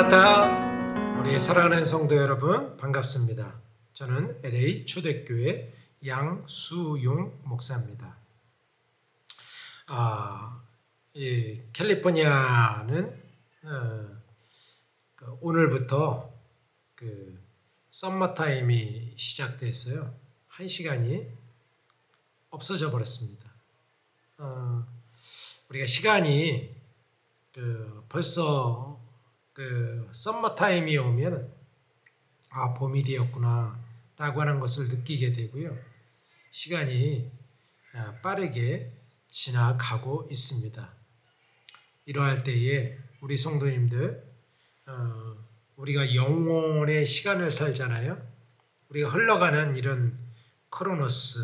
마라나타, 우리 사랑하는 성도 여러분 반갑습니다. 저는 LA 초대교회 양수용 목사입니다. 이 캘리포니아는 오늘부터 썸머타임이 시작됐어요. 1시간이 없어져 버렸습니다. 우리가 시간이 벌써 썸머타임이 오면 봄이 되었구나 라고 하는 것을 느끼게 되고요. 시간이 빠르게 지나가고 있습니다. 이러할 때에 우리 성도님들, 우리가 영혼의 시간을 살잖아요. 우리가 흘러가는 이런 크로노스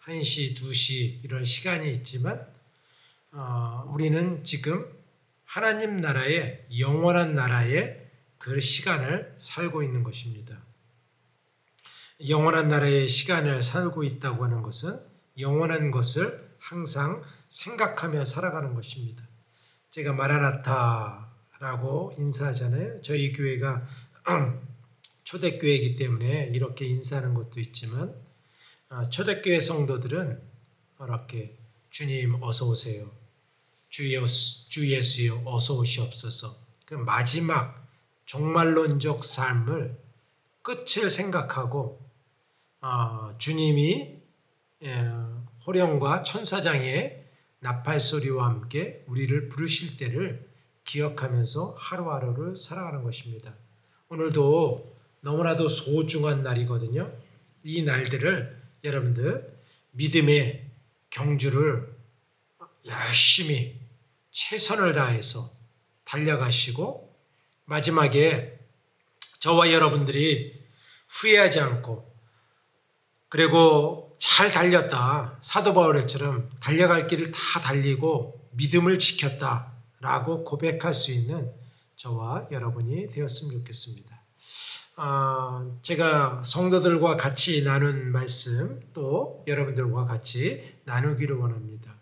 1시, 2시 이런 시간이 있지만 우리는 지금 하나님 나라의 영원한 나라의 그 시간을 살고 있는 것입니다. 영원한 나라의 시간을 살고 있다고 하는 것은 영원한 것을 항상 생각하며 살아가는 것입니다. 제가 마라나타라고 인사하잖아요. 저희 교회가 초대교회이기 때문에 이렇게 인사하는 것도 있지만 초대교회 성도들은 이렇게 주님 어서 오세요. 주 예수여 어서 오시옵소서. 그 마지막 종말론적 삶을 끝을 생각하고 주님이 호령과 천사장의 나팔소리와 함께 우리를 부르실 때를 기억하면서 하루하루를 살아가는 것입니다. 오늘도 너무나도 소중한 날이거든요. 이 날들을 여러분들 믿음의 경주를 열심히 최선을 다해서 달려가시고 마지막에 저와 여러분들이 후회하지 않고 그리고 잘 달렸다. 사도 바울처럼 달려갈 길을 다 달리고 믿음을 지켰다라고 고백할 수 있는 저와 여러분이 되었으면 좋겠습니다. 제가 성도들과 같이 나눈 말씀 또 여러분들과 같이 나누기를 원합니다.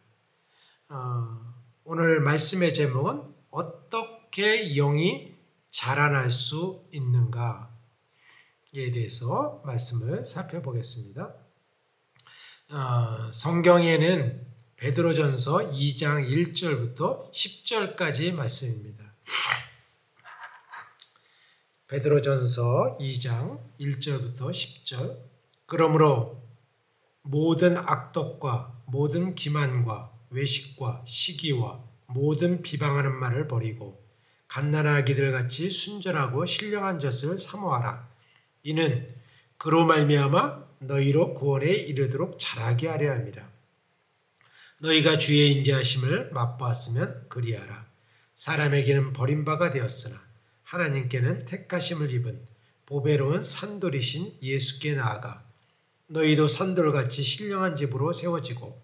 오늘 말씀의 제목은 어떻게 영이 자라날 수 있는가에 대해서 말씀을 살펴보겠습니다. 성경에는 베드로전서 2장 1절부터 10절까지 말씀입니다. 베드로전서 2장 1절부터 10절. 그러므로 모든 악독과 모든 기만과 외식과 시기와 모든 비방하는 말을 버리고 갓난아기들 같이 순전하고 신령한 젖을 사모하라. 이는 그로 말미암아 너희로 구원에 이르도록 자라게 하려 함이라. 너희가 주의 인자하심을 맛보았으면 그리하라. 사람에게는 버림바가 되었으나 하나님께는 택하심을 입은 보배로운 산돌이신 예수께 나아가 너희도 산돌같이 신령한 집으로 세워지고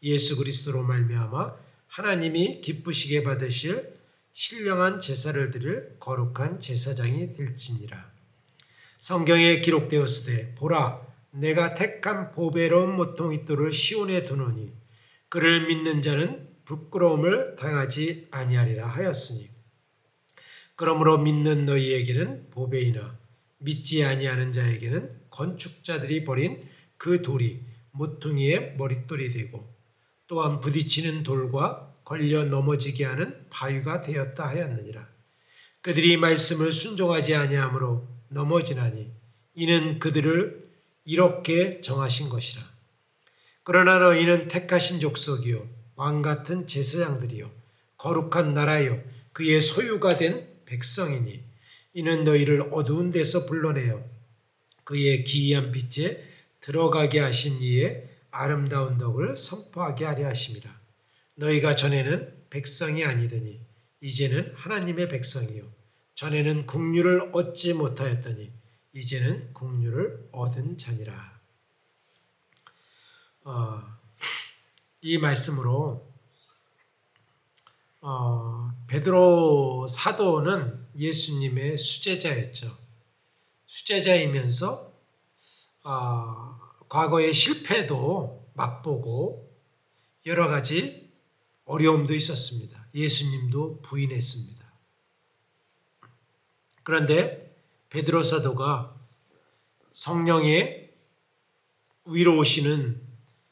예수 그리스도로 말미암아 하나님이 기쁘시게 받으실 신령한 제사를 드릴 거룩한 제사장이 될지니라. 성경에 기록되었으되 보라 내가 택한 보배로운 모퉁이돌을 시온에 두노니 그를 믿는 자는 부끄러움을 당하지 아니하리라 하였으니 그러므로 믿는 너희에게는 보배이나 믿지 아니하는 자에게는 건축자들이 버린 그 돌이 모퉁이의 머릿돌이 되고 또한 부딪히는 돌과 걸려 넘어지게 하는 바위가 되었다 하였느니라. 그들이 말씀을 순종하지 아니하므로 넘어지나니 이는 그들을 이렇게 정하신 것이라. 그러나 너희는 택하신 족속이요 왕같은 제사장들이요 거룩한 나라요 그의 소유가 된 백성이니 이는 너희를 어두운 데서 불러내어 그의 기이한 빛에 들어가게 하신 이의 아름다운 덕을 선포하게 하려 하심이라. 너희가 전에는 백성이 아니더니 이제는 하나님의 백성이요 전에는 국류를 얻지 못하였더니 이제는 국류를 얻은 자니라. 이 말씀으로 베드로 사도는 예수님의 수제자였죠. 수제자이면서 과거의 실패도 맛보고 여러 가지 어려움도 있었습니다. 예수님도 부인했습니다. 그런데 베드로 사도가 성령의 위로 오시는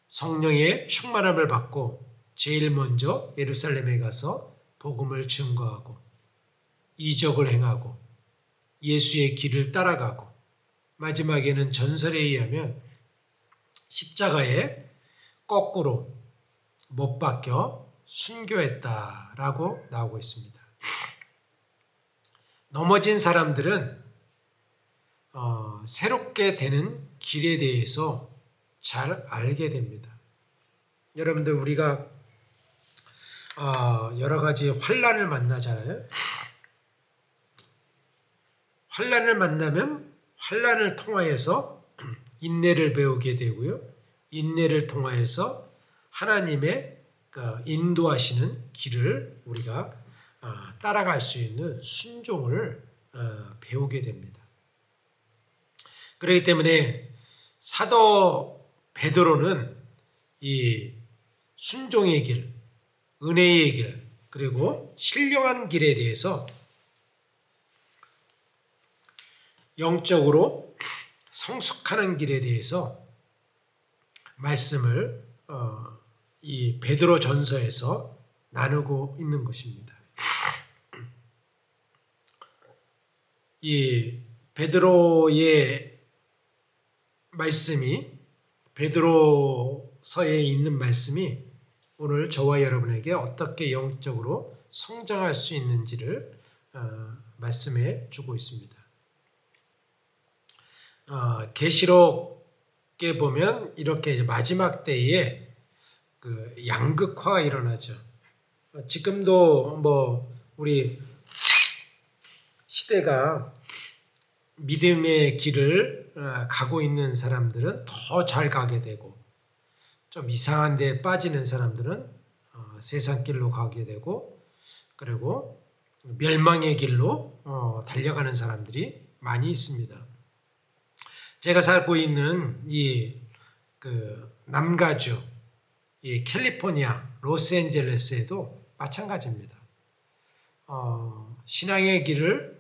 성령의 충만함을 받고 제일 먼저 예루살렘에 가서 복음을 증거하고 이적을 행하고 예수의 길을 따라가고 마지막에는 전설에 의하면 십자가에 거꾸로 못 박혀 순교했다라고 나오고 있습니다. 넘어진 사람들은 새롭게 되는 길에 대해서 잘 알게 됩니다. 여러분들 우리가 여러 가지 환난을 만나잖아요. 환난을 만나면 환난을 통하여서 인내를 배우게 되고요. 인내를 통하여서 하나님의 인도하시는 길을 우리가 따라갈 수 있는 순종을 배우게 됩니다. 그렇기 때문에 사도 베드로는 이 순종의 길, 은혜의 길, 그리고 신령한 길에 대해서 영적으로 성숙하는 길에 대해서 말씀을 이 베드로 전서에서 나누고 있는 것입니다. 이 베드로의 말씀이 베드로서에 있는 말씀이 오늘 저와 여러분에게 어떻게 영적으로 성장할 수 있는지를 말씀해 주고 있습니다. 계시록에 보면 이렇게 마지막 때에 그 양극화가 일어나죠. 지금도 우리 시대가 믿음의 길을 가고 있는 사람들은 더 잘 가게 되고 좀 이상한 데 빠지는 사람들은 세상 길로 가게 되고 그리고 멸망의 길로 달려가는 사람들이 많이 있습니다. 제가 살고 있는 이 남가주, 이 캘리포니아, 로스앤젤레스에도 마찬가지입니다. 신앙의 길을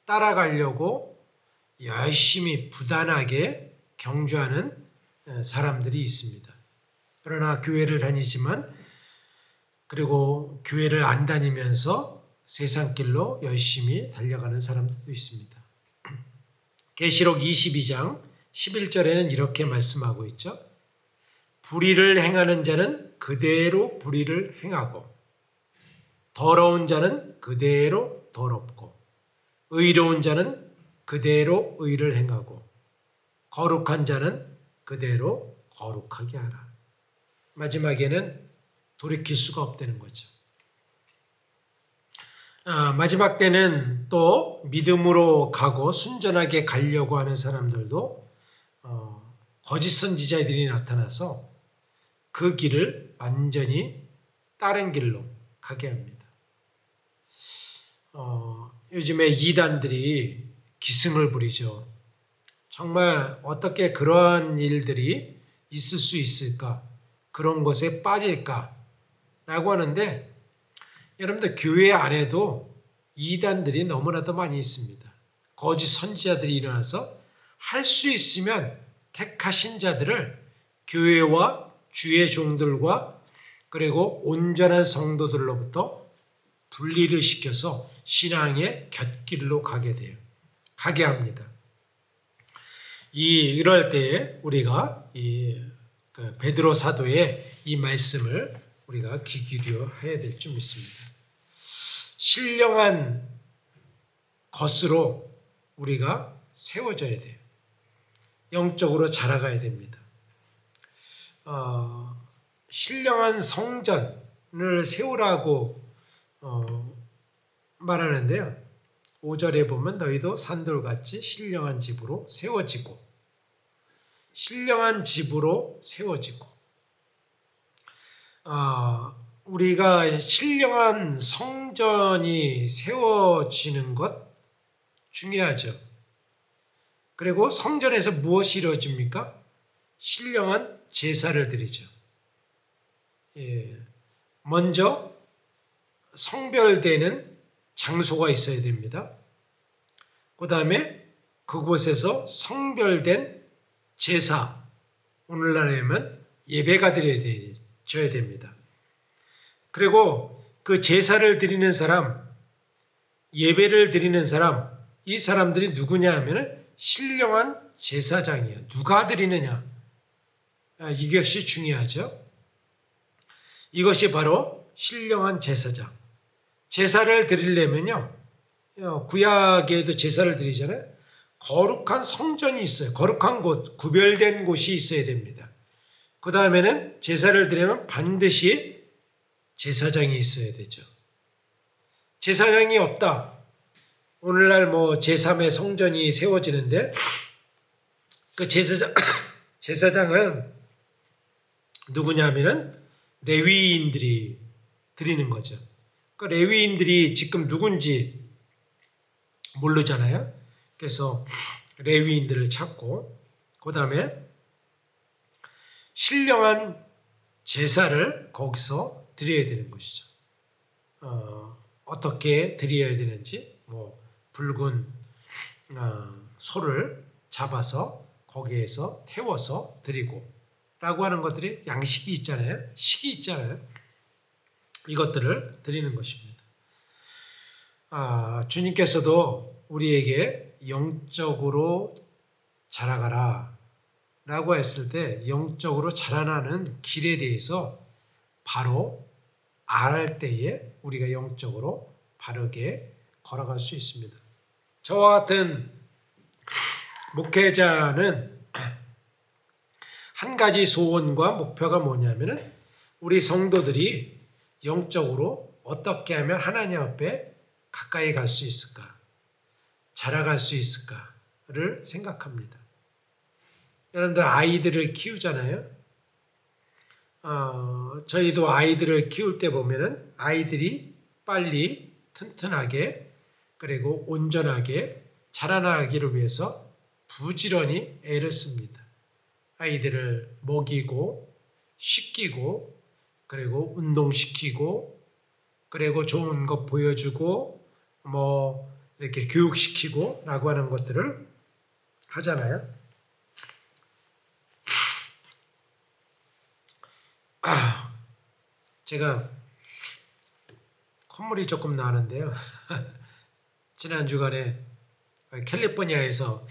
따라가려고 열심히 부단하게 경주하는 사람들이 있습니다. 그러나 교회를 다니지만 그리고 교회를 안 다니면서 세상 길로 열심히 달려가는 사람들도 있습니다. 계시록 22장 11절에는 이렇게 말씀하고 있죠. 불의를 행하는 자는 그대로 불의를 행하고 더러운 자는 그대로 더럽고 의로운 자는 그대로 의를 행하고 거룩한 자는 그대로 거룩하게 하라. 마지막에는 돌이킬 수가 없다는 거죠. 마지막 때는 또 믿음으로 가고 순전하게 가려고 하는 사람들도 거짓 선지자들이 나타나서 그 길을 완전히 다른 길로 가게 합니다. 요즘에 이단들이 기승을 부리죠. 정말 어떻게 그러한 일들이 있을 수 있을까? 그런 것에 빠질까? 라고 하는데 여러분들 교회 안에도 이단들이 너무나도 많이 있습니다. 거짓 선지자들이 일어나서 할 수 있으면 택하신 자들을 교회와 주의 종들과 그리고 온전한 성도들로부터 분리를 시켜서 신앙의 곁길로 가게 합니다. 이럴 때에 우리가 베드로 사도의 이 말씀을 우리가 귀 기울여야 될 줄 믿습니다. 신령한 것으로 우리가 세워져야 돼요. 영적으로 자라가야 됩니다. 신령한 성전을 세우라고 말하는데요. 5절에 보면 너희도 산돌같이 신령한 집으로 세워지고 신령한 집으로 세워지고 우리가 신령한 성전이 세워지는 것 중요하죠. 그리고 성전에서 무엇이 이루어집니까? 신령한 제사를 드리죠. 먼저 성별되는 장소가 있어야 됩니다. 그 다음에 그곳에서 성별된 제사, 오늘날에는 예배가 드려야 됩니다. 그리고 그 제사를 드리는 사람, 예배를 드리는 사람, 이 사람들이 누구냐 하면 신령한 제사장이에요. 누가 드리느냐? 이것이 중요하죠. 이것이 바로 신령한 제사장. 제사를 드리려면요, 구약에도 제사를 드리잖아요. 거룩한 성전이 있어요. 거룩한 곳, 구별된 곳이 있어야 됩니다. 그 다음에는 제사를 드리면 반드시 제사장이 있어야 되죠. 제사장이 없다. 오늘날 제3의 성전이 세워지는데 그 제사장은 누구냐면은 레위인들이 드리는 거죠. 그 레위인들이 지금 누군지 모르잖아요. 그래서 레위인들을 찾고 그 다음에 신령한 제사를 거기서 드려야 되는 것이죠. 어떻게 드려야 되는지 붉은 소를 잡아서 거기에서 태워서 드리고 라고 하는 것들이 양식이 있잖아요. 식이 있잖아요. 이것들을 드리는 것입니다. 주님께서도 우리에게 영적으로 자라가라 라고 했을 때 영적으로 자라나는 길에 대해서 바로 알 때에 우리가 영적으로 바르게 걸어갈 수 있습니다. 저와 같은 목회자는 한 가지 소원과 목표가 뭐냐면은 우리 성도들이 영적으로 어떻게 하면 하나님 앞에 가까이 갈 수 있을까, 자라갈 수 있을까를 생각합니다. 여러분들 아이들을 키우잖아요. 저희도 아이들을 키울 때 보면은 아이들이 빨리 튼튼하게 그리고 온전하게 자라나기를 위해서 부지런히 애를 씁니다. 아이들을 먹이고 씻기고 그리고 운동시키고 그리고 좋은 것 보여주고 이렇게 교육시키고 라고 하는 것들을 하잖아요. 제가 콧물이 조금 나는데요. 지난 주간에 캘리포니아에서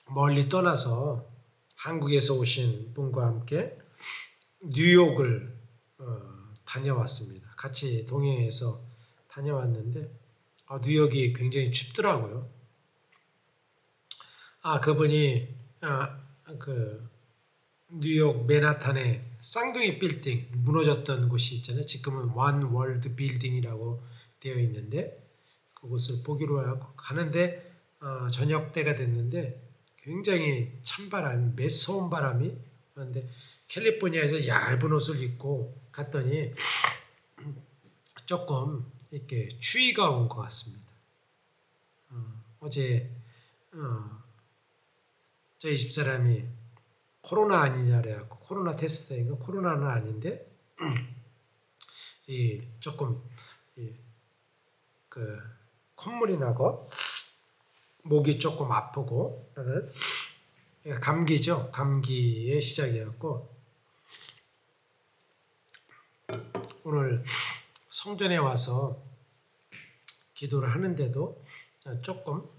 멀리 떠나서 한국에서 오신 분과 함께 뉴욕을 다녀왔습니다. 같이 동행해서 다녀왔는데 뉴욕이 굉장히 춥더라고요. 그분이 뉴욕 맨하탄에 쌍둥이 빌딩 무너졌던 곳이 있잖아요. 지금은 원 월드 빌딩이라고 되어 있는데 그곳을 보기로 하고 가는데 저녁 때가 됐는데 굉장히 찬바람, 매서운 바람이 그런데 캘리포니아에서 얇은 옷을 입고 갔더니 조금 이렇게 추위가 온 것 같습니다. 어제 저희 집사람이 코로나 아니냐 그래갖고 코로나 테스트인가 코로나는 아닌데 조금 콧물이 나고 목이 조금 아프고 감기죠. 감기의 시작이었고 오늘 성전에 와서 기도를 하는데도 조금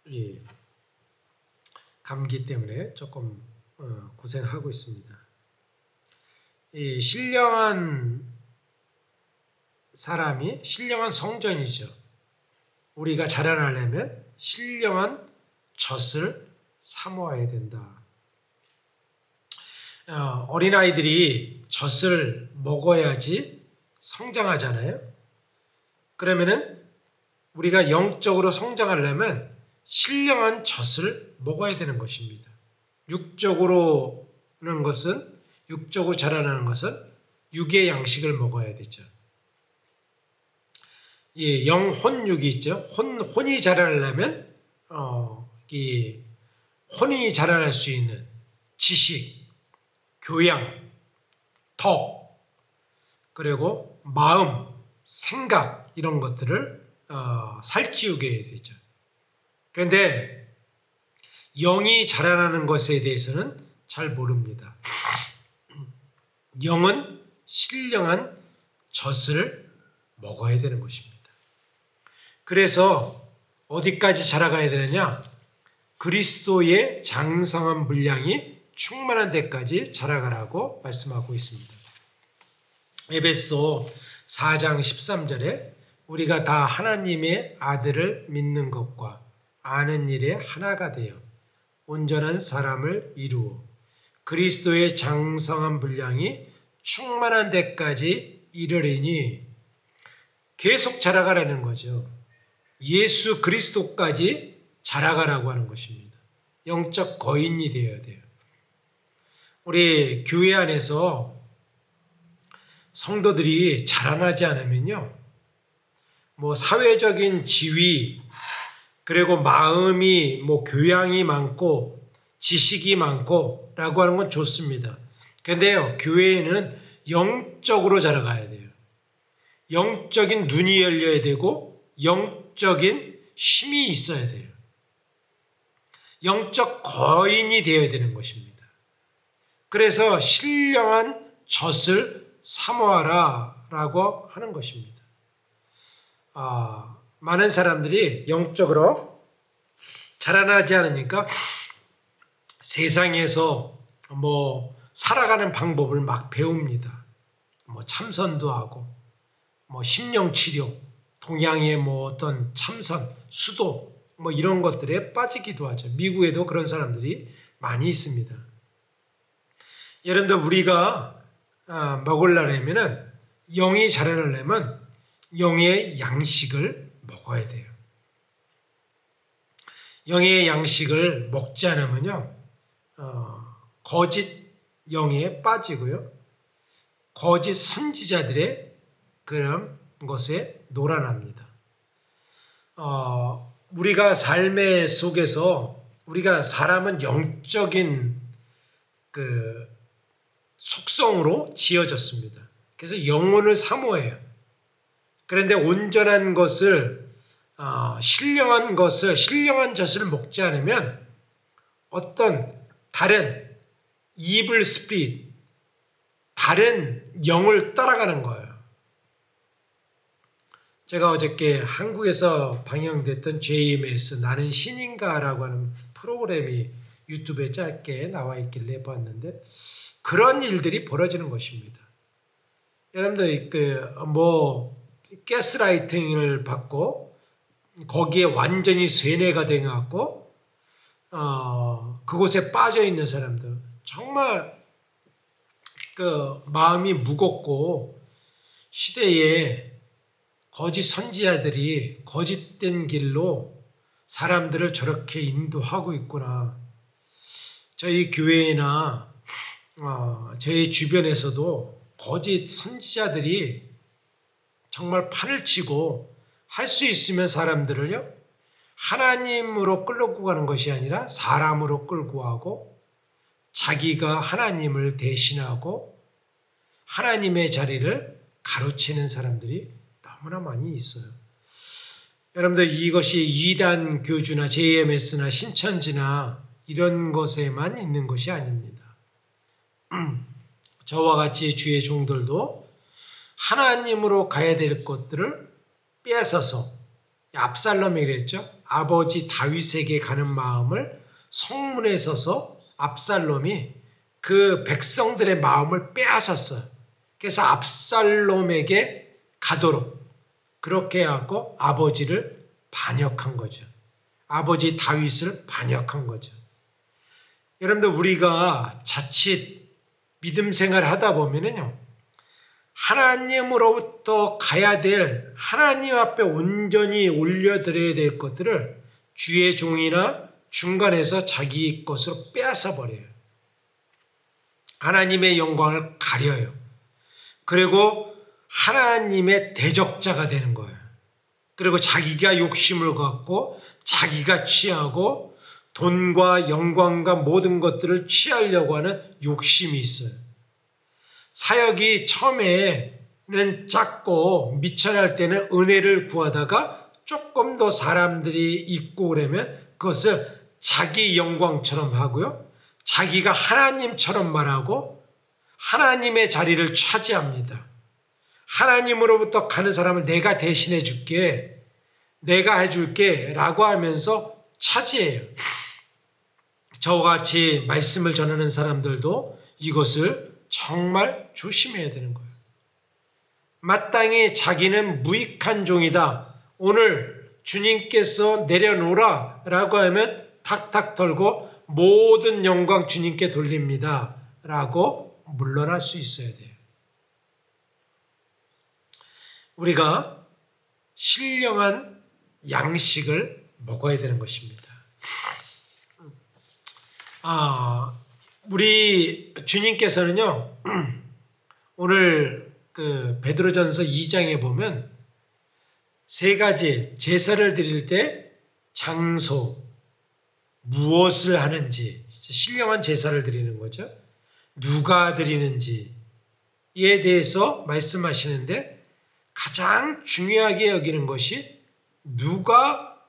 이 감기 때문에 조금 고생하고 있습니다. 이 신령한 사람이 신령한 성전이죠. 우리가 자라나려면 신령한 젖을 사모해야 된다. 어린아이들이 젖을 먹어야지 성장하잖아요. 그러면은 우리가 영적으로 성장하려면 신령한 젖을 먹어야 되는 것입니다. 육적으로 자라나는 것은 육의 양식을 먹어야 되죠. 이 영혼육이 있죠. 혼이 자라나려면 이 혼이 자라날 수 있는 지식, 교양, 덕, 그리고 마음, 생각 이런 것들을 살찌우게 되죠. 그런데 영이 자라나는 것에 대해서는 잘 모릅니다. 영은 신령한 젖을 먹어야 되는 것입니다. 그래서 어디까지 자라가야 되느냐? 그리스도의 장성한 분량이 충만한 데까지 자라가라고 말씀하고 있습니다. 에베소 4장 13절에 우리가 다 하나님의 아들을 믿는 것과 아는 일에 하나가 되어 온전한 사람을 이루어 그리스도의 장성한 분량이 충만한 데까지 이르리니 계속 자라가라는 거죠. 예수 그리스도까지 자라가라고 하는 것입니다. 영적 거인이 되어야 돼요. 우리 교회 안에서 성도들이 자라나지 않으면요, 사회적인 지위, 그리고 마음이 교양이 많고 지식이 많고 라고 하는 건 좋습니다. 그런데요, 교회에는 영적으로 자라가야 돼요. 영적인 눈이 열려야 되고 영적인 힘이 있어야 돼요. 영적 거인이 되어야 되는 것입니다. 그래서 신령한 젖을 사모하라 라고 하는 것입니다. 많은 사람들이 영적으로 자라나지 않으니까 세상에서 살아가는 방법을 막 배웁니다. 참선도 하고, 심령치료, 동양의 어떤 참선, 수도, 이런 것들에 빠지기도 하죠. 미국에도 그런 사람들이 많이 있습니다. 여러분들, 우리가 먹으려면은, 영이 자라려면 영의 양식을 먹어야 돼요. 영의 양식을 먹지 않으면요, 거짓 영에 빠지고요, 거짓 선지자들의 그런 것에 놀아납니다. 우리가 삶의 속에서 우리가 사람은 영적인 그 속성으로 지어졌습니다. 그래서 영혼을 사모해요. 그런데 온전한 것을 신령한 젖을 먹지 않으면 어떤 다른 evil spirit, 다른 영을 따라가는 거예요. 제가 어저께 한국에서 방영됐던 JMS 나는 신인가라고 하는 프로그램이 유튜브에 짧게 나와 있길래 봤는데 그런 일들이 벌어지는 것입니다. 여러분들 가스라이팅을 받고 거기에 완전히 쇠뇌가 돼갖고 그곳에 빠져 있는 사람들, 정말 마음이 무겁고 시대에 거짓 선지자들이 거짓된 길로 사람들을 저렇게 인도하고 있구나. 저희 교회나 저희 주변에서도 거짓 선지자들이 정말 판을 치고 할 수 있으면 사람들을요, 하나님으로 끌고 가는 것이 아니라 사람으로 끌고 가고 자기가 하나님을 대신하고 하나님의 자리를 가로채는 사람들이 너무나 많이 있어요. 여러분들, 이것이 이단 교주나 JMS나 신천지나 이런 것에만 있는 것이 아닙니다. 저와 같이 주의 종들도 하나님으로 가야 될 것들을 뺏어서, 압살롬이 그랬죠. 아버지 다윗에게 가는 마음을 성문에 서서 압살롬이 그 백성들의 마음을 빼앗았어요. 그래서 압살롬에게 가도록 그렇게 하고 아버지를 반역한 거죠. 아버지 다윗을 반역한 거죠. 여러분들, 우리가 자칫 믿음 생활을 하다 보면은요, 하나님으로부터 가야 될, 하나님 앞에 온전히 올려드려야 될 것들을 주의 종이나 중간에서 자기 것으로 빼앗아 버려요. 하나님의 영광을 가려요. 그리고 하나님의 대적자가 되는 거예요. 그리고 자기가 욕심을 갖고 자기가 취하고 돈과 영광과 모든 것들을 취하려고 하는 욕심이 있어요. 사역이 처음에 작고 미천할 때는 은혜를 구하다가 조금 더 사람들이 있고 그러면 그것을 자기 영광처럼 하고요. 자기가 하나님처럼 말하고 하나님의 자리를 차지합니다. 하나님으로부터 가는 사람을 내가 대신해 줄게, 내가 해줄게 라고 하면서 차지해요. 저와 같이 말씀을 전하는 사람들도 이것을 정말 조심해야 되는 거예요. 마땅히 자기는 무익한 종이다. 오늘 주님께서 내려놓으라 라고 하면 탁탁 털고 모든 영광 주님께 돌립니다 라고 물러날 수 있어야 돼요. 우리가 신령한 양식을 먹어야 되는 것입니다. 우리 주님께서는요, 오늘 그 베드로전서 2장에 보면 세 가지 제사를 드릴 때 장소, 무엇을 하는지, 신령한 제사를 드리는 거죠. 누가 드리는지에 대해서 말씀하시는데 가장 중요하게 여기는 것이 누가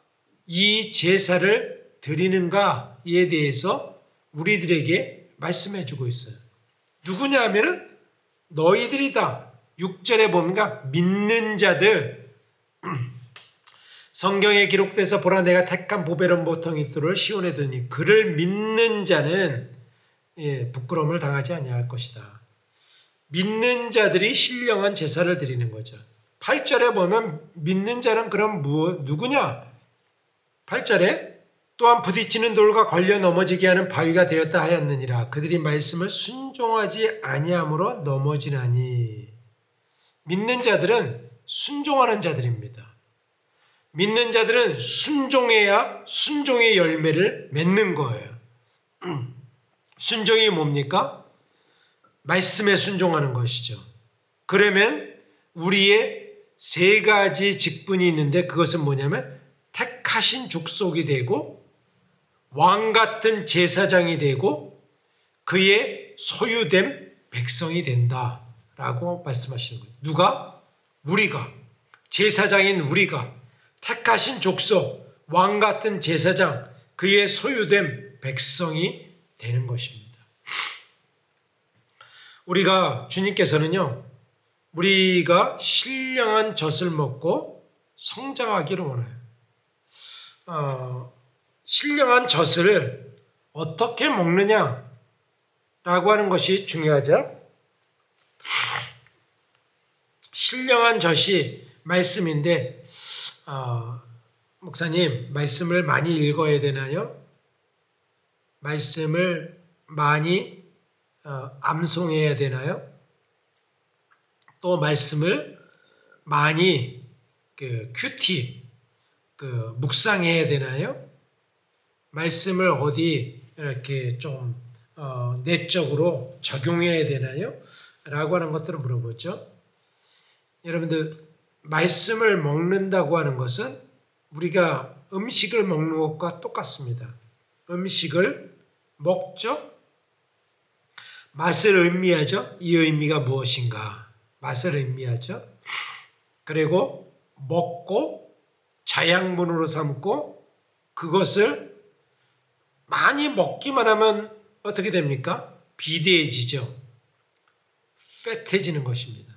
이 제사를 드리는가에 대해서 우리들에게 말씀해 주고 있어요. 누구냐 하면은 너희들이다. 6절에 보면 믿는 자들, 성경에 기록돼서 보라 내가 택한 보배로운 보통이 뜰을 시온에 두니 그를 믿는 자는 부끄러움을 당하지 아니할 것이다. 믿는 자들이 신령한 제사를 드리는 거죠. 8절에 보면 믿는 자는 그럼 누구냐? 8절에 또한 부딪히는 돌과 걸려 넘어지게 하는 바위가 되었다 하였느니라. 그들이 말씀을 순종하지 아니함으로 넘어지나니. 믿는 자들은 순종하는 자들입니다. 믿는 자들은 순종해야 순종의 열매를 맺는 거예요. 순종이 뭡니까? 말씀에 순종하는 것이죠. 그러면 우리의 세 가지 직분이 있는데 그것은 뭐냐면 택하신 족속이 되고 왕 같은 제사장이 되고 그의 소유된 백성이 된다라고 말씀하시는 거예요. 누가? 우리가. 제사장인 우리가. 택하신 족속, 왕 같은 제사장, 그의 소유된 백성이 되는 것입니다. 우리가 주님께서는요, 우리가 신령한 젖을 먹고 성장하기를 원해요. 신령한 젖을 어떻게 먹느냐라고 하는 것이 중요하죠. 신령한 젖이 말씀인데 목사님, 말씀을 많이 읽어야 되나요? 말씀을 많이 암송해야 되나요? 또 말씀을 많이 큐티 묵상해야 되나요? 말씀을 어디 이렇게 좀 내적으로 적용해야 되나요? 라고 하는 것들을 물어보죠. 여러분들, 말씀을 먹는다고 하는 것은 우리가 음식을 먹는 것과 똑같습니다. 음식을 먹죠. 맛을 의미하죠. 이 의미가 무엇인가? 맛을 의미하죠. 그리고 먹고 자양분으로 삼고 그것을 많이 먹기만 하면 어떻게 됩니까? 비대해지죠. 패해지는 것입니다.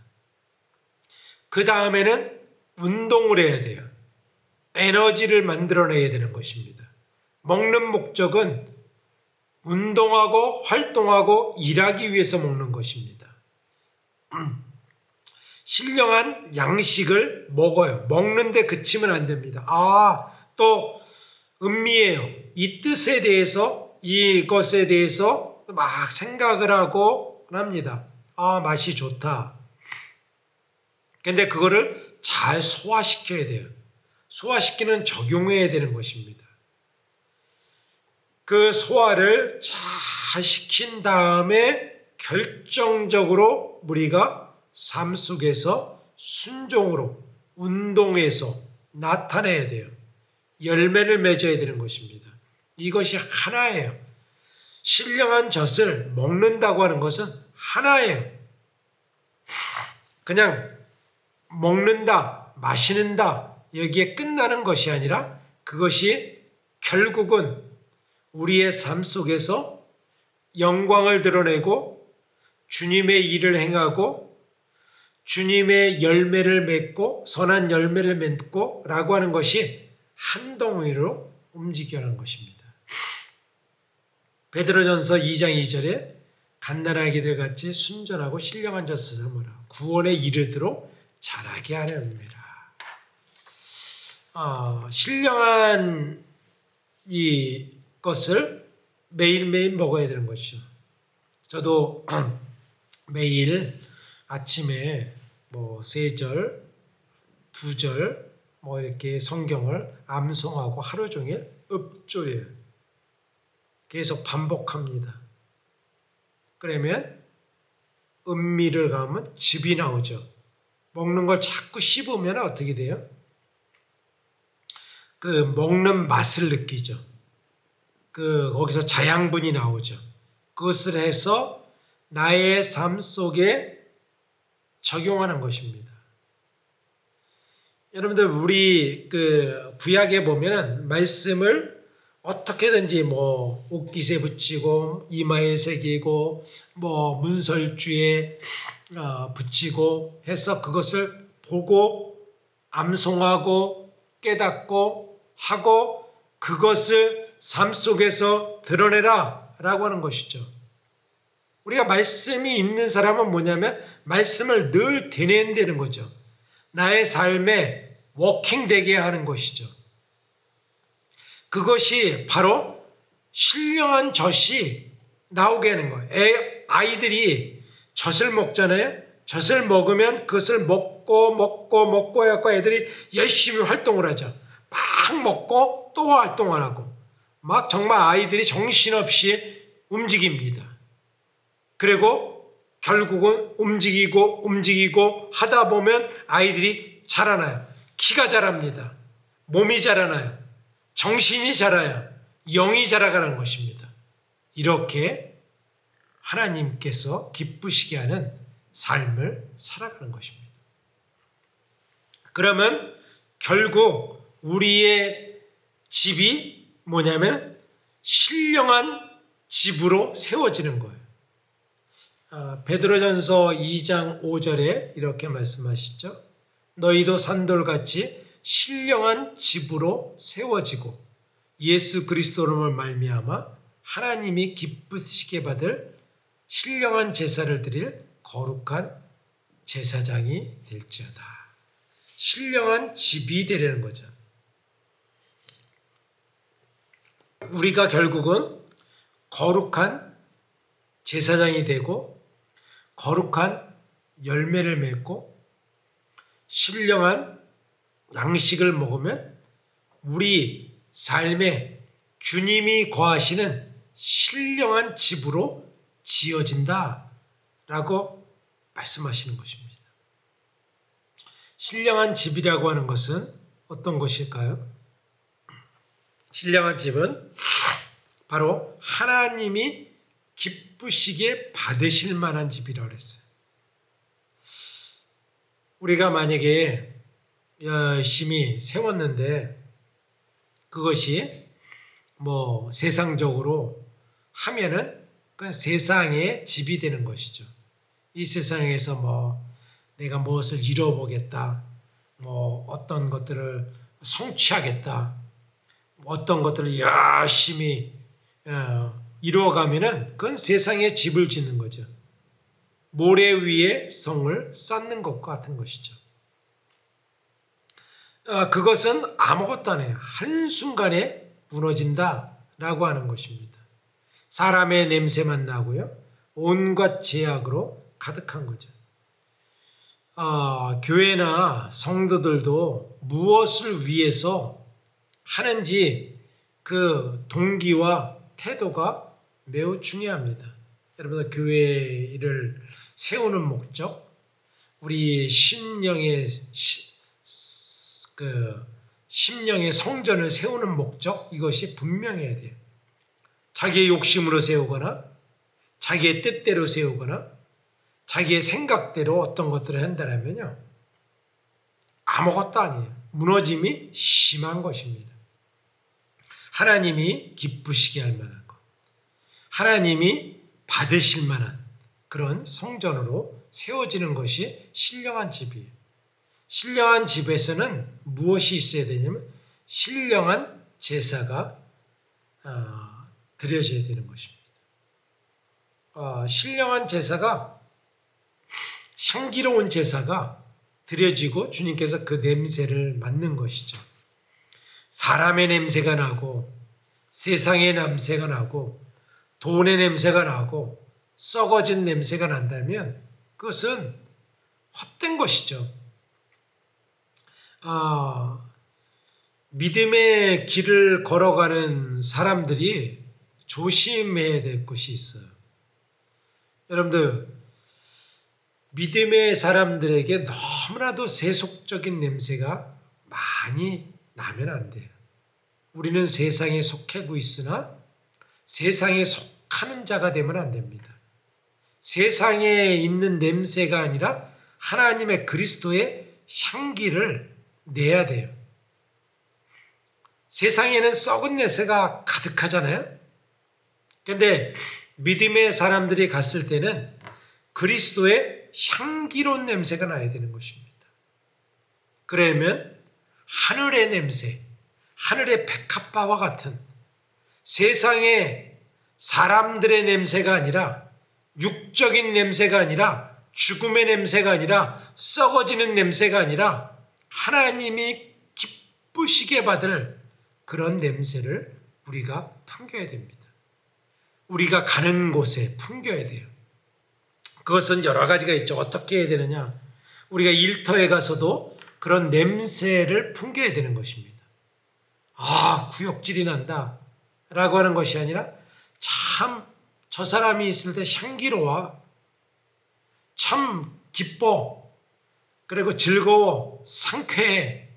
그 다음에는 운동을 해야 돼요. 에너지를 만들어내야 되는 것입니다. 먹는 목적은 운동하고 활동하고 일하기 위해서 먹는 것입니다. 신령한 양식을 먹어요. 먹는데 그치면 안 됩니다. 또 음미해요. 이 뜻에 대해서, 이것에 대해서 막 생각을 하고 합니다. 맛이 좋다. 근데 그거를 잘 소화시켜야 돼요. 소화시키는 적용해야 되는 것입니다. 그 소화를 잘 시킨 다음에 결정적으로 우리가 삶 속에서 순종으로 운동해서 나타내야 돼요. 열매를 맺어야 되는 것입니다. 이것이 하나예요. 신령한 젖을 먹는다고 하는 것은 하나예요. 그냥 먹는다, 마시는다 여기에 끝나는 것이 아니라 그것이 결국은 우리의 삶 속에서 영광을 드러내고 주님의 일을 행하고 주님의 열매를 맺고 선한 열매를 맺고 라고 하는 것이 한 덩어리로 움직여가는 것입니다. 베드로전서 2장 2절에 갓난아 아기들 같이 순전하고 신령한 젖을 삼으라 구원에 이르도록 자라게 하려느니라. 신령한 이 것을 매일매일 먹어야 되는 것이죠. 저도 매일 아침에 3절, 2절 이렇게 성경을 암송하고 하루 종일 읊조려요. 계속 반복합니다. 그러면 음미를 가면 즙이 나오죠. 먹는 걸 자꾸 씹으면 어떻게 돼요? 그 먹는 맛을 느끼죠. 거기서 자양분이 나오죠. 그것을 해서 나의 삶 속에 적용하는 것입니다. 여러분들 우리 구약에 보면은 말씀을 어떻게든지 옷깃에 붙이고 이마에 새기고 문설주에 붙이고 해서 그것을 보고 암송하고 깨닫고 하고 그것을 삶 속에서 드러내라 라고 하는 것이죠. 우리가 말씀이 있는 사람은 뭐냐면 말씀을 늘 되낸다는 거죠. 나의 삶에 워킹되게 하는 것이죠. 그것이 바로 신령한 젖이 나오게 하는 거예요. 아이들이 젖을 먹잖아요. 젖을 먹으면 그것을 먹고 해갖고 애들이 열심히 활동을 하죠. 막 먹고 또 활동을 하고 막 정말 아이들이 정신없이 움직입니다. 그리고 결국은 움직이고 하다 보면 아이들이 자라나요. 키가 자랍니다. 몸이 자라나요. 정신이 자라요. 영이 자라가는 것입니다. 이렇게 하나님께서 기쁘시게 하는 삶을 살아가는 것입니다. 그러면 결국 우리의 집이 뭐냐면 신령한 집으로 세워지는 거예요. 베드로전서 2장 5절에 이렇게 말씀하시죠. 너희도 산돌같이 신령한 집으로 세워지고 예수 그리스도로 말미암아 하나님이 기쁘시게 받을 신령한 제사를 드릴 거룩한 제사장이 될지어다. 신령한 집이 되려는 거죠. 우리가 결국은 거룩한 제사장이 되고 거룩한 열매를 맺고 신령한 양식을 먹으면 우리 삶에 주님이 거하시는 신령한 집으로 지어진다라고 말씀하시는 것입니다. 신령한 집이라고 하는 것은 어떤 것일까요? 신령한 집은 바로 하나님이 기쁘시게 받으실 만한 집이라고 했어요. 우리가 만약에 열심히 세웠는데 그것이 세상적으로 하면은 그건 세상의 집이 되는 것이죠. 이 세상에서 내가 무엇을 이뤄보겠다, 어떤 것들을 성취하겠다, 어떤 것들을 열심히 이루어가면은 그건 세상에 집을 짓는 거죠. 모래 위에 성을 쌓는 것과 같은 것이죠. 그것은 아무것도 아니에요. 한순간에 무너진다라고 하는 것입니다. 사람의 냄새만 나고요. 온갖 제약으로 가득한 거죠. 교회나 성도들도 무엇을 위해서 하는지 그 동기와 태도가 매우 중요합니다. 여러분, 교회를 세우는 목적, 우리 심령의 성전을 세우는 목적, 이것이 분명해야 돼요. 자기의 욕심으로 세우거나 자기의 뜻대로 세우거나 자기의 생각대로 어떤 것들을 한다면요, 아무것도 아니에요. 무너짐이 심한 것입니다. 하나님이 기쁘시게 할 만한 것, 하나님이 받으실 만한 그런 성전으로 세워지는 것이 신령한 집이에요. 신령한 집에서는 무엇이 있어야 되냐면 신령한 제사가 드려져야 되는 것입니다. 신령한 제사가, 향기로운 제사가 드려지고 주님께서 그 냄새를 맡는 것이죠. 사람의 냄새가 나고 세상의 냄새가 나고 돈의 냄새가 나고 썩어진 냄새가 난다면 그것은 헛된 것이죠. 믿음의 길을 걸어가는 사람들이 조심해야 될 것이 있어요. 여러분들, 믿음의 사람들에게 너무나도 세속적인 냄새가 많이 나면 안 돼요. 우리는 세상에 속하고 있으나 세상에 속하는 자가 되면 안 됩니다. 세상에 있는 냄새가 아니라 하나님의 그리스도의 향기를 내야 돼요. 세상에는 썩은 냄새가 가득하잖아요. 그런데 믿음의 사람들이 갔을 때는 그리스도의 향기로운 냄새가 나야 되는 것입니다. 그러면 하늘의 냄새, 하늘의 백합화와 같은 세상의 사람들의 냄새가 아니라, 육적인 냄새가 아니라, 죽음의 냄새가 아니라, 썩어지는 냄새가 아니라 하나님이 기쁘시게 받을 그런 냄새를 우리가 풍겨야 됩니다. 우리가 가는 곳에 풍겨야 돼요. 그것은 여러 가지가 있죠. 어떻게 해야 되느냐? 우리가 일터에 가서도 그런 냄새를 풍겨야 되는 것입니다. 구역질이 난다 라고 하는 것이 아니라, 참 저 사람이 있을 때 향기로워, 참 기뻐, 그리고 즐거워, 상쾌해,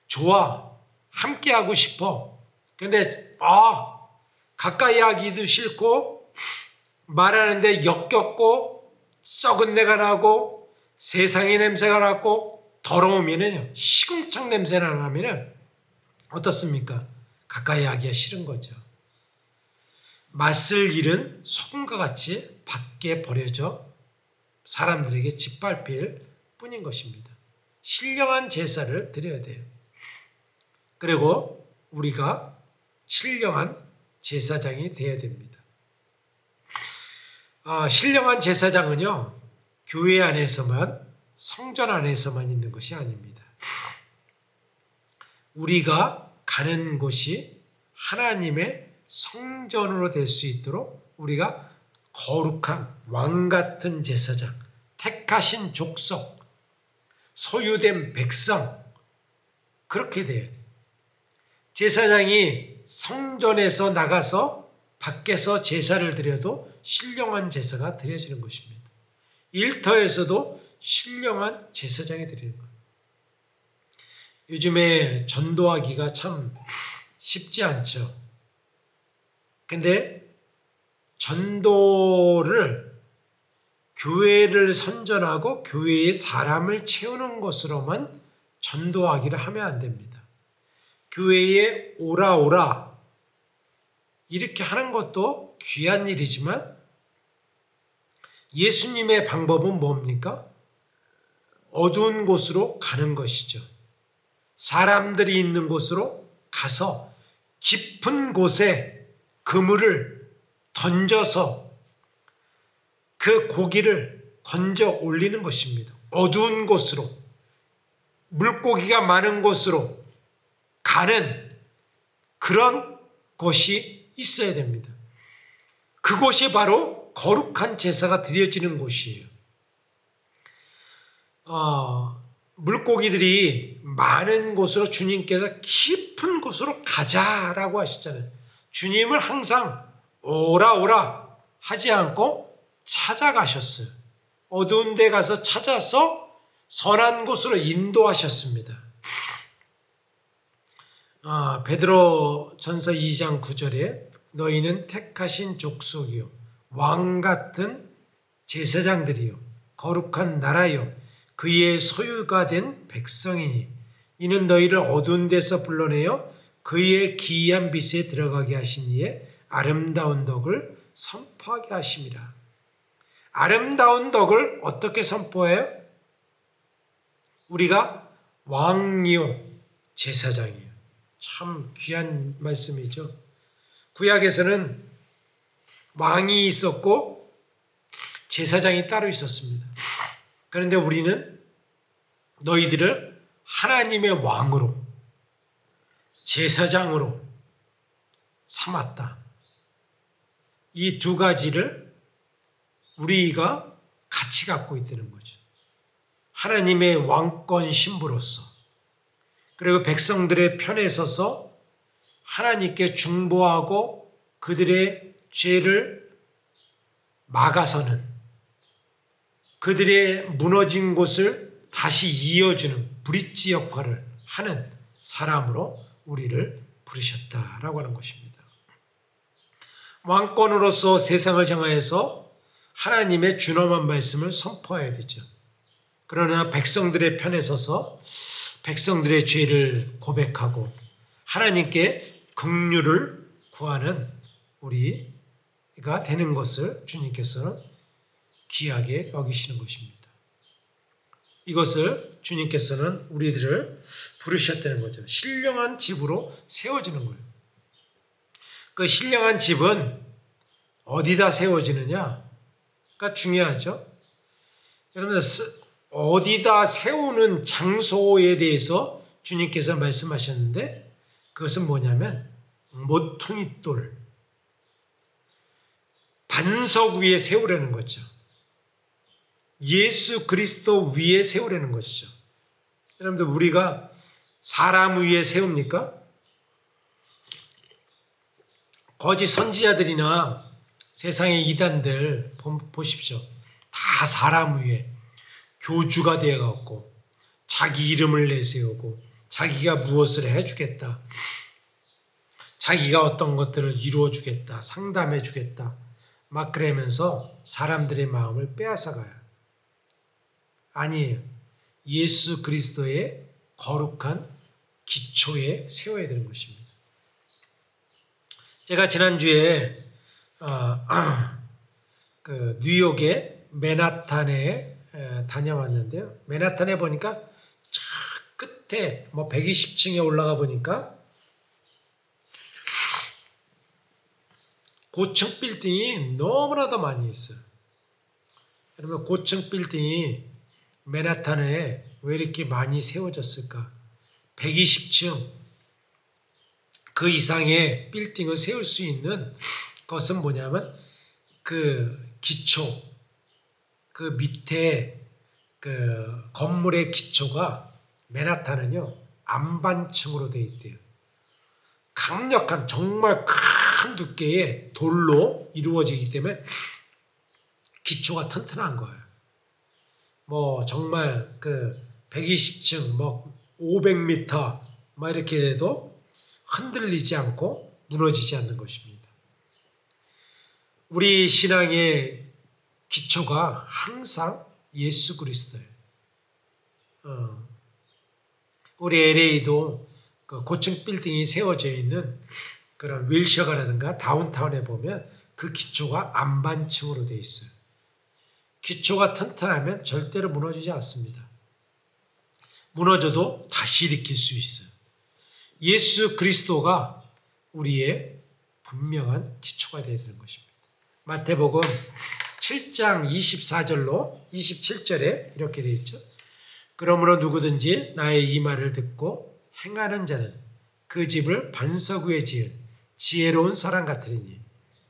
좋아, 함께하고 싶어. 근데 가까이 하기도 싫고, 말하는데 역겹고, 썩은 내가 나고, 세상의 냄새가 나고, 더러우면은, 시궁창 냄새가 나면은 어떻습니까? 가까이 하기가 싫은 거죠. 맞설 일은 소금과 같이 밖에 버려져 사람들에게 짓밟힐 뿐인 것입니다. 신령한 제사를 드려야 돼요. 그리고 우리가 신령한 제사장이 되어야 됩니다. 신령한 제사장은요, 교회 안에서만, 성전 안에서만 있는 것이 아닙니다. 우리가 가는 곳이 하나님의 성전으로 될 수 있도록 우리가 거룩한 왕 같은 제사장, 택하신 족속, 소유된 백성, 그렇게 돼야 돼요. 제사장이 성전에서 나가서 밖에서 제사를 드려도 신령한 제사가 드려지는 것입니다. 일터에서도 신령한 제사장이 드리는 거예요. 요즘에 전도하기가 참 쉽지 않죠. 근데 전도를, 교회를 선전하고 교회의 사람을 채우는 것으로만 전도하기를 하면 안 됩니다. 교회에 오라 오라 이렇게 하는 것도 귀한 일이지만 예수님의 방법은 뭡니까? 어두운 곳으로 가는 것이죠. 사람들이 있는 곳으로 가서 깊은 곳에 그물을 던져서 그 고기를 건져 올리는 것입니다. 어두운 곳으로, 물고기가 많은 곳으로 가는 그런 곳이 있어야 됩니다. 그곳이 바로 거룩한 제사가 드려지는 곳이에요. 물고기들이 많은 곳으로, 주님께서 깊은 곳으로 가자라고 하셨잖아요. 주님을 항상 오라 오라 하지 않고 찾아가셨어요. 어두운 데 가서 찾아서 선한 곳으로 인도하셨습니다. 베드로 전서 2장 9절에 너희는 택하신 족속이요 왕 같은 제사장들이요 거룩한 나라요 그의 소유가 된 백성이니 이는 너희를 어두운 데서 불러내어 그의 기이한 빛에 들어가게 하신 이의 아름다운 덕을 선포하게 하심이라. 아름다운 덕을 어떻게 선포해요? 우리가 왕이요 제사장이에요. 참 귀한 말씀이죠. 구약에서는 왕이 있었고 제사장이 따로 있었습니다. 그런데 우리는 너희들을 하나님의 왕으로 제사장으로 삼았다. 이 두 가지를 우리가 같이 갖고 있다는 거죠. 하나님의 왕권 신부로서 그리고 백성들의 편에 서서 하나님께 중보하고 그들의 죄를 막아서는 그들의 무너진 곳을 다시 이어주는 브릿지 역할을 하는 사람으로 우리를 부르셨다라고 하는 것입니다. 왕권으로서 세상을 향하여서 하나님의 준엄한 말씀을 선포해야 되죠. 그러나 백성들의 편에 서서 백성들의 죄를 고백하고 하나님께 긍휼을 구하는 우리가 되는 것을 주님께서는 귀하게 여기시는 것입니다. 이것을 주님께서는 우리들을 부르셨다는 거죠. 신령한 집으로 세워지는 거예요. 그 신령한 집은 어디다 세워지느냐가 중요하죠. 여러분, 어디다 세우는 장소에 대해서 주님께서 말씀하셨는데 그것은 뭐냐면 모퉁이돌, 반석 위에 세우라는 거죠. 예수 그리스도 위에 세우라는 것이죠. 여러분들 우리가 사람 위에 세웁니까? 거짓 선지자들이나 세상의 이단들 보십시오. 다 사람 위에 교주가 되어갖고 자기 이름을 내세우고 자기가 무엇을 해주겠다. 자기가 어떤 것들을 이루어주겠다. 상담해주겠다. 막 그러면서 사람들의 마음을 빼앗아가요. 아니에요. 예수 그리스도의 거룩한 기초에 세워야 되는 것입니다. 제가 지난주에 뉴욕의 맨하탄에 다녀왔는데요. 맨하탄에 보니까 저 끝에 120층에 올라가 보니까 고층 빌딩이 너무나도 많이 있어요. 여러분 고층 빌딩이 맨하탄에 왜 이렇게 많이 세워졌을까? 120층 그 이상의 빌딩을 세울 수 있는 것은 뭐냐면 그 기초, 그 밑에 그 건물의 기초가 맨하탄은요 안반층으로 되어 있대요. 강력한 정말 큰 두께의 돌로 이루어지기 때문에 기초가 튼튼한 거예요. 정말 그 120층 500m 이렇게 해도 흔들리지 않고 무너지지 않는 것입니다. 우리 신앙의 기초가 항상 예수 그리스도예요. 우리 LA도 그 고층 빌딩이 세워져 있는 그런 윌셔가라든가 다운타운에 보면 그 기초가 안반층으로 되어 있어요. 기초가 튼튼하면 절대로 무너지지 않습니다. 무너져도 다시 일으킬 수 있어요. 예수 그리스도가 우리의 분명한 기초가 되어야 되는 것입니다. 마태복음 7장 24절로 27절에 이렇게 되어 있죠. 그러므로 누구든지 나의 이 말을 듣고 행하는 자는 그 집을 반석 위에 지은 지혜로운 사람 같으리니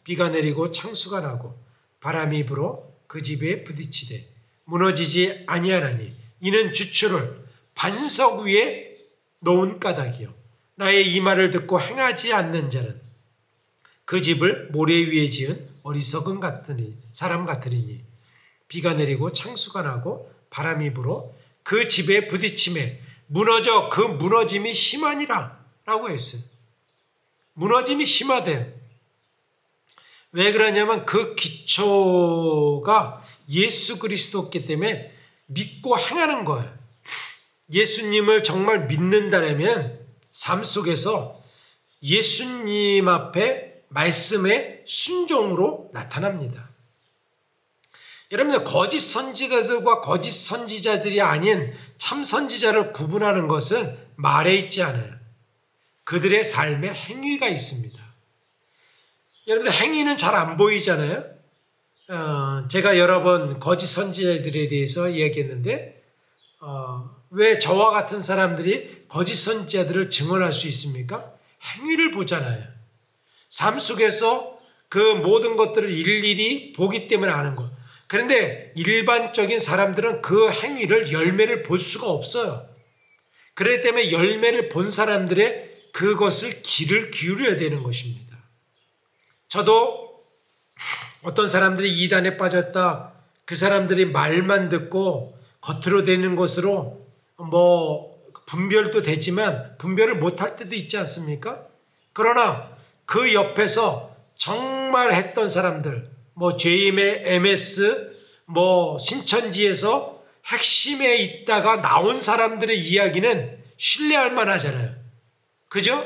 비가 내리고 창수가 나고 바람이 불어 그 집에 부딪히되 무너지지 아니하나니 이는 주초를 반석 위에 놓은 까닭이요 나의 이 말을 듣고 행하지 않는 자는 그 집을 모래 위에 지은 어리석은 사람 같으리니 비가 내리고 창수가 나고 바람이 불어 그 집에 부딪힘에 무너져 그 무너짐이 심하니라 라고 했어요. 무너짐이 심하대요. 왜 그러냐면 그 기초가 예수 그리스도였기 때문에 믿고 행하는 거예요. 예수님을 정말 믿는다면 삶 속에서 예수님 앞에 말씀의 순종으로 나타납니다. 여러분들 거짓 선지자들과 거짓 선지자들이 아닌 참 선지자를 구분하는 것은 말에 있지 않아요. 그들의 삶에 행위가 있습니다. 여러분들 행위는 잘 안 보이잖아요. 제가 여러 번 거짓 선지자들에 대해서 이야기했는데 왜 저와 같은 사람들이 거짓 선지자들을 증언할 수 있습니까? 행위를 보잖아요. 삶 속에서 그 모든 것들을 일일이 보기 때문에 아는 것. 그런데 일반적인 사람들은 그 행위를 열매를 볼 수가 없어요. 그렇기 때문에 열매를 본 사람들의 그것을 귀를 기울여야 되는 것입니다. 저도 어떤 사람들이 이단에 빠졌다. 그 사람들이 말만 듣고 겉으로 되는 것으로 분별도 되지만 분별을 못할 때도 있지 않습니까? 그러나 그 옆에서 정말 했던 사람들, JMS, 신천지에서 핵심에 있다가 나온 사람들의 이야기는 신뢰할 만하잖아요. 그죠?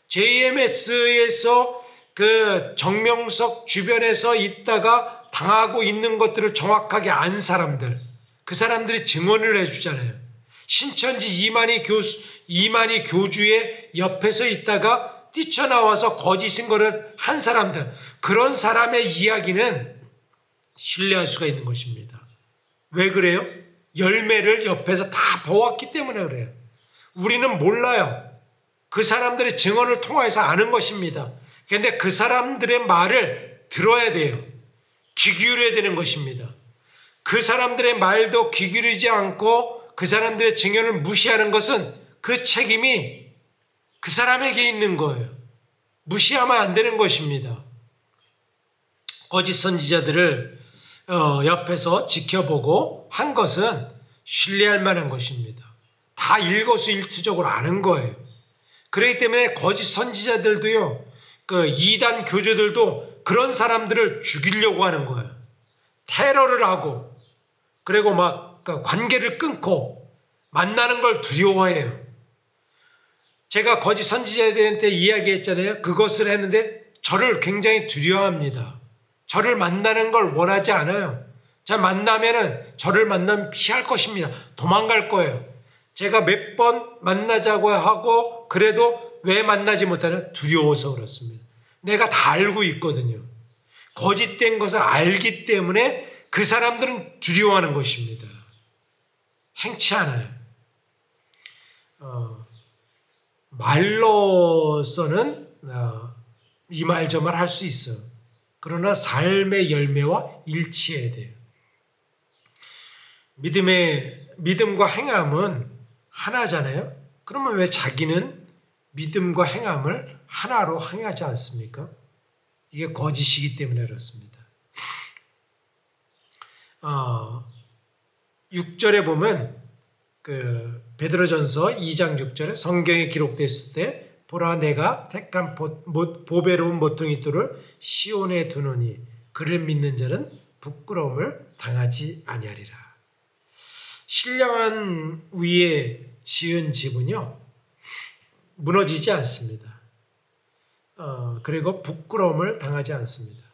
JMS에서 그 정명석 주변에서 있다가 당하고 있는 것들을 정확하게 안 사람들, 그 사람들이 증언을 해주잖아요. 신천지 이만희 교주의 옆에서 있다가 뛰쳐나와서 거짓 증거를 한 사람들, 그런 사람의 이야기는 신뢰할 수가 있는 것입니다. 왜 그래요? 열매를 옆에서 다 보았기 때문에 그래요. 우리는 몰라요. 그 사람들의 증언을 통해서 아는 것입니다. 그런데 그 사람들의 말을 들어야 돼요. 귀 기울여야 되는 것입니다. 그 사람들의 말도 귀 기울이지 않고 그 사람들의 증언을 무시하는 것은 그 책임이 그 사람에게 있는 거예요. 무시하면 안 되는 것입니다. 거짓 선지자들을 옆에서 지켜보고 한 것은 신뢰할 만한 것입니다. 다 일거수일투족을 아는 거예요. 그렇기 때문에 거짓 선지자들도요, 그 이단 교주들도 그런 사람들을 죽이려고 하는 거예요. 테러를 하고, 그리고 관계를 끊고 만나는 걸 두려워해요. 제가 거짓 선지자들한테 이야기했잖아요. 그것을 했는데 저를 굉장히 두려워합니다. 저를 만나는 걸 원하지 않아요. 저를 만나면 피할 것입니다. 도망갈 거예요. 제가 몇 번 만나자고 하고 그래도 왜 만나지 못하냐? 두려워서 그렇습니다. 내가 다 알고 있거든요. 거짓된 것을 알기 때문에 그 사람들은 두려워하는 것입니다. 행치 않아요. 말로서는 이 말 저 말 할 수 있어요. 그러나 삶의 열매와 일치해야 돼요. 믿음과 행함은 하나잖아요. 그러면 왜 자기는 믿음과 행함을 하나로 행하지 않습니까? 이게 거짓이기 때문에 그렇습니다. 6절에 보면 베드로전서 2장 6절에 성경에 기록됐을 때 보라 내가 택한 보배로운 모퉁이돌을 시온에 두노니 그를 믿는 자는 부끄러움을 당하지 아니하리라. 신령한 위에 지은 집은요 무너지지 않습니다. 그리고 부끄러움을 당하지 않습니다.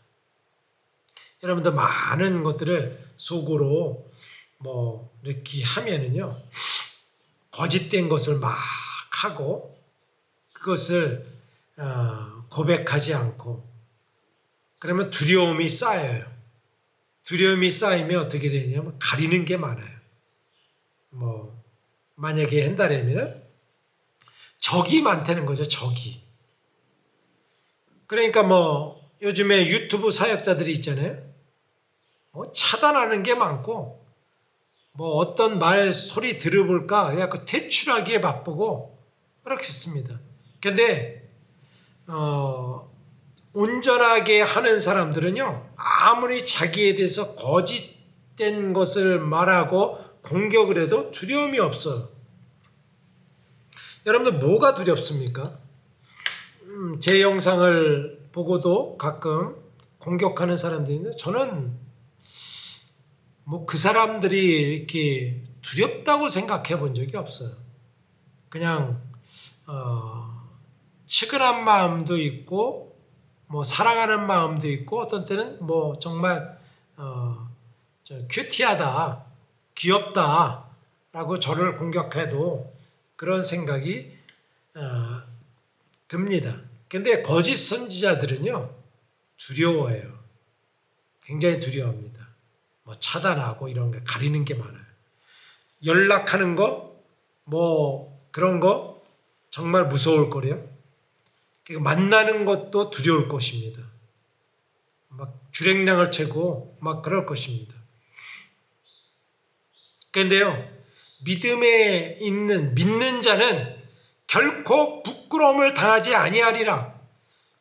여러분들 많은 것들을 속으로 이렇게 하면은요 거짓된 것을 막 하고 그것을 고백하지 않고 그러면 두려움이 쌓여요. 두려움이 쌓이면 어떻게 되냐면 가리는 게 많아요. 만약에 한다면 적이 많다는 거죠. 적이. 그러니까 요즘에 유튜브 사역자들이 있잖아요. 차단하는 게 많고 어떤 말 소리 들어볼까 그냥 퇴출하기에 바쁘고 그렇겠습니다. 근데 온전하게 하는 사람들은요 아무리 자기에 대해서 거짓된 것을 말하고 공격을 해도 두려움이 없어요. 여러분들 뭐가 두렵습니까? 제 영상을 보고도 가끔 공격하는 사람들이 있는데 저는 뭐 그 사람들이 이렇게 두렵다고 생각해 본 적이 없어요. 그냥 측은한 마음도 있고 뭐 사랑하는 마음도 있고 어떤 때는 뭐 정말 큐티하다, 귀엽다라고 저를 공격해도 그런 생각이 듭니다. 근데 거짓 선지자들은요 두려워해요. 굉장히 두려워합니다. 뭐 차단하고 이런 게 가리는 게 많아요. 연락하는 거, 뭐 그런 거 정말 무서울 거래요. 만나는 것도 두려울 것입니다. 막 주랭량을 채고 막 그럴 것입니다. 그런데요, 믿음에 있는 믿는 자는 결코 부끄러움을 당하지 아니하리라.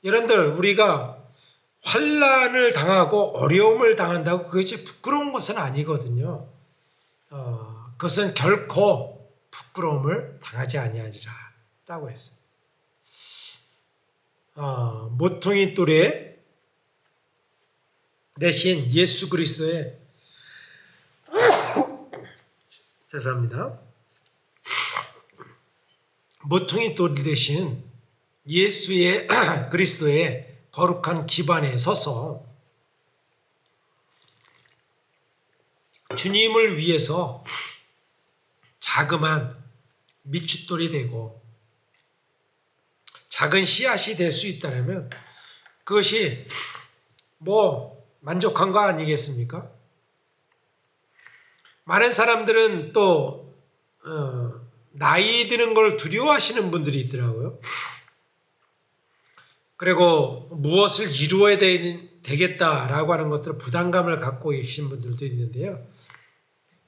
여러분들 우리가 환난을 당하고 어려움을 당한다고 그것이 부끄러운 것은 아니거든요. 그것은 결코 부끄러움을 당하지 아니하리라 라고 했어요. 모퉁이 돌에 대신 예수 그리스도의 죄송합니다. 모퉁이 돌 대신 예수의 그리스도의 거룩한 기반에 서서 주님을 위해서 자그만 밑숫돌이 되고 작은 씨앗이 될 수 있다면 그것이 뭐 만족한 거 아니겠습니까? 많은 사람들은 또 나이 드는 걸 두려워하시는 분들이 있더라고요. 그리고 무엇을 이루어야 되겠다라고 하는 것들 부담감을 갖고 계신 분들도 있는데요.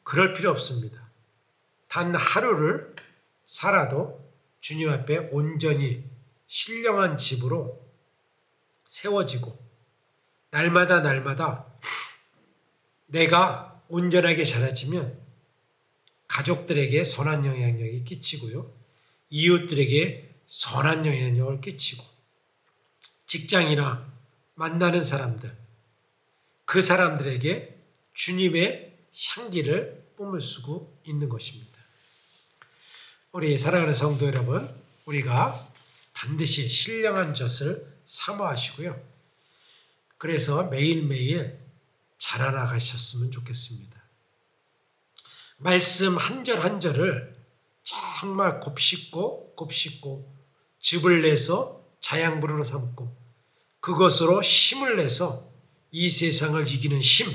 그럴 필요 없습니다. 단 하루를 살아도 주님 앞에 온전히 신령한 집으로 세워지고 날마다 내가 온전하게 자라지면 가족들에게 선한 영향력이 끼치고요. 이웃들에게 선한 영향력을 끼치고 직장이나 만나는 사람들, 그 사람들에게 주님의 향기를 뿜을 수 있는 것입니다. 우리 사랑하는 성도 여러분, 우리가 반드시 신령한 젖을 사모하시고요. 그래서 매일매일 자라나가셨으면 좋겠습니다. 말씀 한 절 한 절을 정말 곱씹고 즙을 내서 자양분으로 삼고 그것으로 힘을 내서 이 세상을 이기는 힘,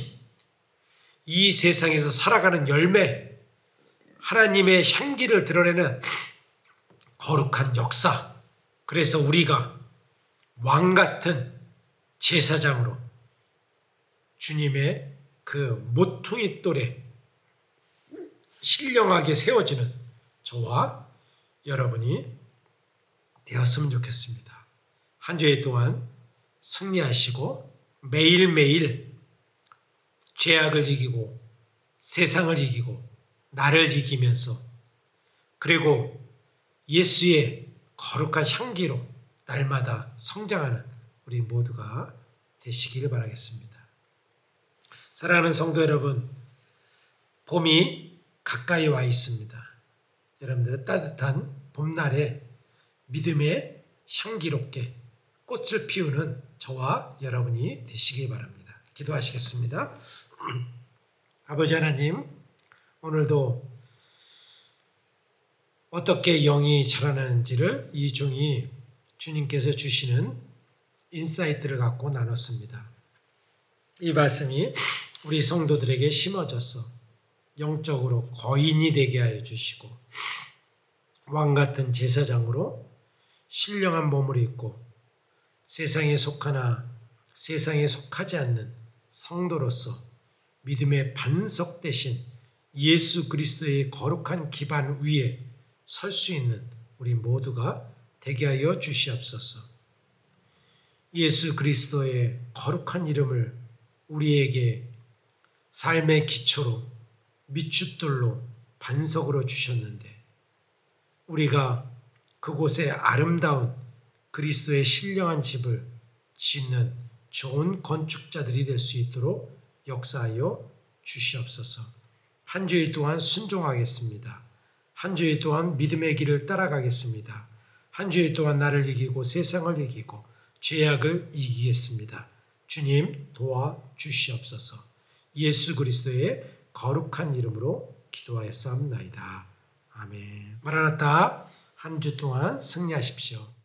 이 세상에서 살아가는 열매, 하나님의 향기를 드러내는 거룩한 역사, 그래서 우리가 왕같은 제사장으로 주님의 그 모퉁이 돌에 신령하게 세워지는 저와 여러분이 되었으면 좋겠습니다. 한 주일 동안 승리하시고 매일매일 죄악을 이기고 세상을 이기고 나를 이기면서 그리고 예수의 거룩한 향기로 날마다 성장하는 우리 모두가 되시기를 바라겠습니다. 사랑하는 성도 여러분, 봄이 가까이 와 있습니다. 여러분들 따뜻한 봄날에 믿음의 향기롭게 꽃을 피우는 저와 여러분이 되시기 바랍니다. 기도하시겠습니다. 아버지 하나님, 오늘도 어떻게 영이 자라나는지를 이 종이 주님께서 주시는 인사이트를 갖고 나눴습니다. 이 말씀이 우리 성도들에게 심어져서 영적으로 거인이 되게 하여 주시고 왕같은 제사장으로 신령한 몸을 입고 세상에 속하나 세상에 속하지 않는 성도로서 믿음의 반석 대신 예수 그리스도의 거룩한 기반 위에 설 수 있는 우리 모두가 되게 하여 주시옵소서. 예수 그리스도의 거룩한 이름을 우리에게 삶의 기초로 밑숫돌로 반석으로 주셨는데 우리가 그곳에 아름다운 그리스도의 신령한 집을 짓는 좋은 건축자들이 될 수 있도록 역사하여 주시옵소서. 한 주일 동안 순종하겠습니다. 한 주일 동안 믿음의 길을 따라가겠습니다. 한 주일 동안 나를 이기고 세상을 이기고 죄악을 이기겠습니다. 주님 도와주시옵소서. 예수 그리스도의 거룩한 이름으로 기도하였사옵나이다. 아멘. 마라나타. 한 주 동안 승리하십시오.